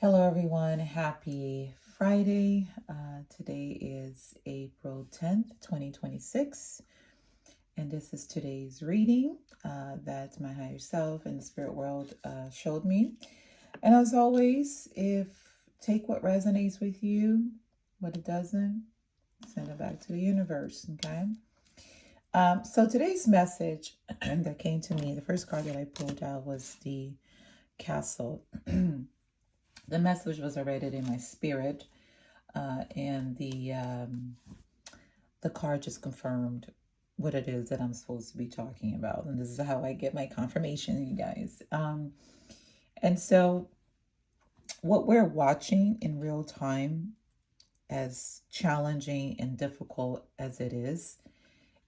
Hello, everyone. Happy Friday. Today is April 10th, 2026, and this is today's reading that my higher self and the spirit world showed me. And as always, if take what resonates with you, what it doesn't, send it back to the universe, okay? So today's message that came to me, the first card that I pulled out was the Castle. The message was already in my spirit, and the card just confirmed what it is that I'm supposed to be talking about, and this is how I get my confirmation, you guys. And so, what we're watching in real time, as challenging and difficult as it is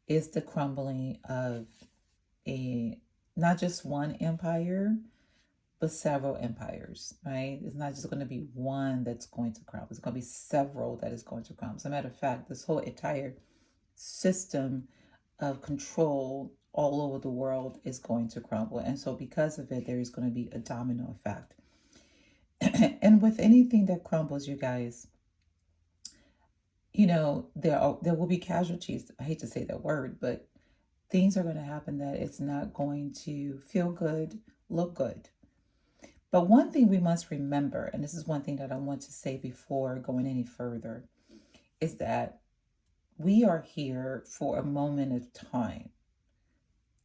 the crumbling of a not just one empire, but several empires, right? It's not just going to be one that's going to crumble. It's going to be several that is going to crumble. As a matter of fact, this whole entire system of control all over the world is going to crumble. And so because of it, there is going to be a domino effect. And with anything that crumbles, you guys, there will be casualties. I hate to say that word, but things are going to happen that it's not going to feel good, look good. But one thing we must remember, and this is one thing that I want to say before going any further, is that we are here for a moment of time.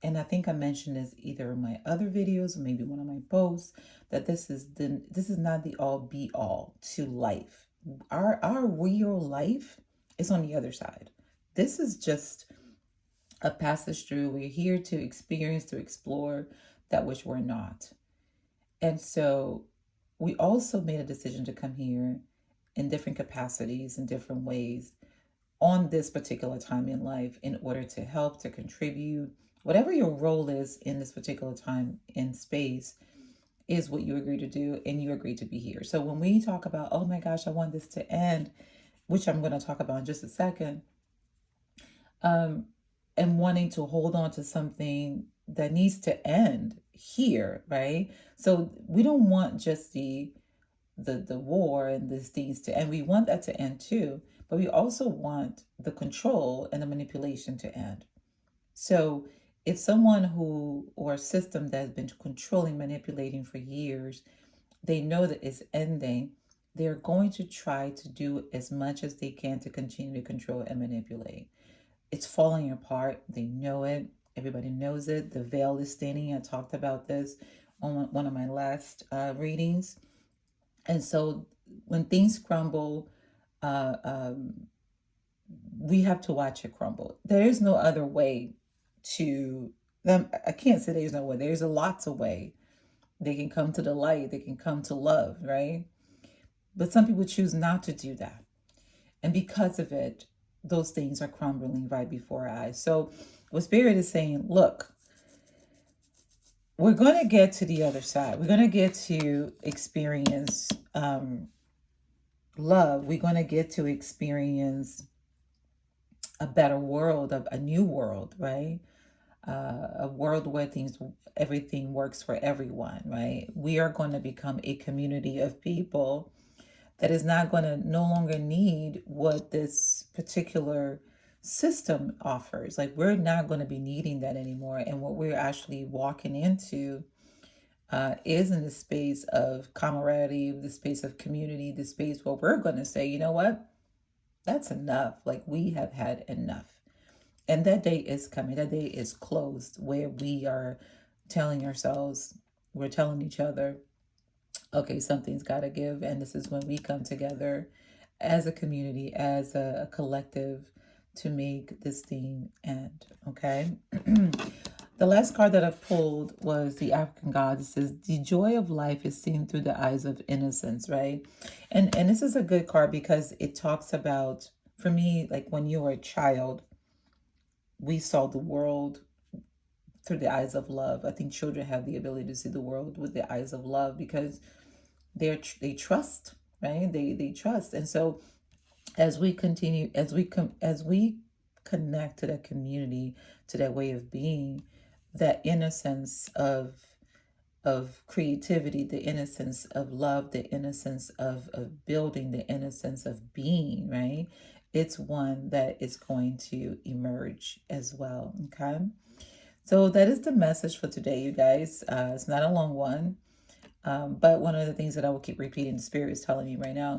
And I think I mentioned this either in my other videos or maybe one of my posts, that this is not the all be all to life. Our real life is on the other side. This is just a passage through. We're here to experience, to explore that which we're not. And so we also made a decision to come here in different capacities, in different ways, on this particular time in life in order to help, to contribute. Whatever your role is in this particular time in space is what you agree to do, and you agree to be here. So when we talk about, oh my gosh, I want this to end, which I'm going to talk about in just a second, and wanting to hold on to something that needs to end here, right? So we don't want just the war and these things to end. We want that to end too, but we also want the control and the manipulation to end. So if someone who or a system that has been controlling, manipulating for years, they know that it's ending, they're going to try to do as much as they can to continue to control and manipulate. It's falling apart. They know it. Everybody knows it. The veil is thinning. I talked about this on one of my last readings. And so when things crumble, uh, um, we have to watch it crumble. There is no other way to them. I can't say there's no way. There's a lots of way. They can come to the light. They can come to love, right? But some people choose not to do that. And because of it, those things are crumbling right before our eyes. So what Spirit is saying, look, we're going to get to the other side. We're going to get to experience love. We're going to get to experience a better world, a new world, right? A world where everything works for everyone, right? We are going to become a community of people that is not going to no longer need what this particular system offers. Like, we're not going to be needing that anymore. And what we're actually walking into is in the space of camaraderie, the space of community, the space where we're going to say, you know what? That's enough. Like, we have had enough. And that day is coming. That day is closed, where we are telling ourselves, we're telling each other, okay, something's got to give. And this is when we come together as a community, as a collective, to make this thing end. Okay. The last card that I pulled was the African God. It says, the joy of life is seen through the eyes of innocence, right? And this is a good card because it talks about, for me, like when you were a child, we saw the world through the eyes of love. I think children have the ability to see the world with the eyes of love because they trust, right? They trust. And so as we continue, as we connect to that community, to that way of being, that innocence of of creativity, the innocence of love, the innocence of building, the innocence of being, right? It's one that is going to emerge as well. Okay. So that is the message for today, you guys. It's not a long one, but one of the things that I will keep repeating, the Spirit is telling me right now,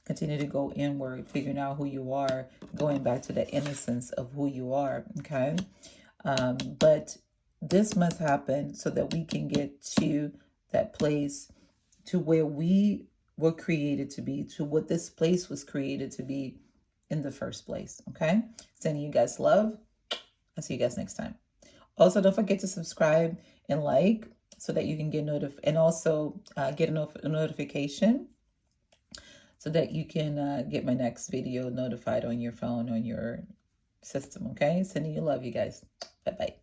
continue to go inward, figuring out who you are, going back to the innocence of who you are. Okay. But this must happen so that we can get to that place, to where we were created to be, to what this place was created to be in the first place. Okay. Sending you guys love. I'll see you guys next time. Also, don't forget to subscribe and like so that you can get and also get a notification so that you can get my next video notified on your phone, on your system. Okay. Sending you love, you guys. Bye bye.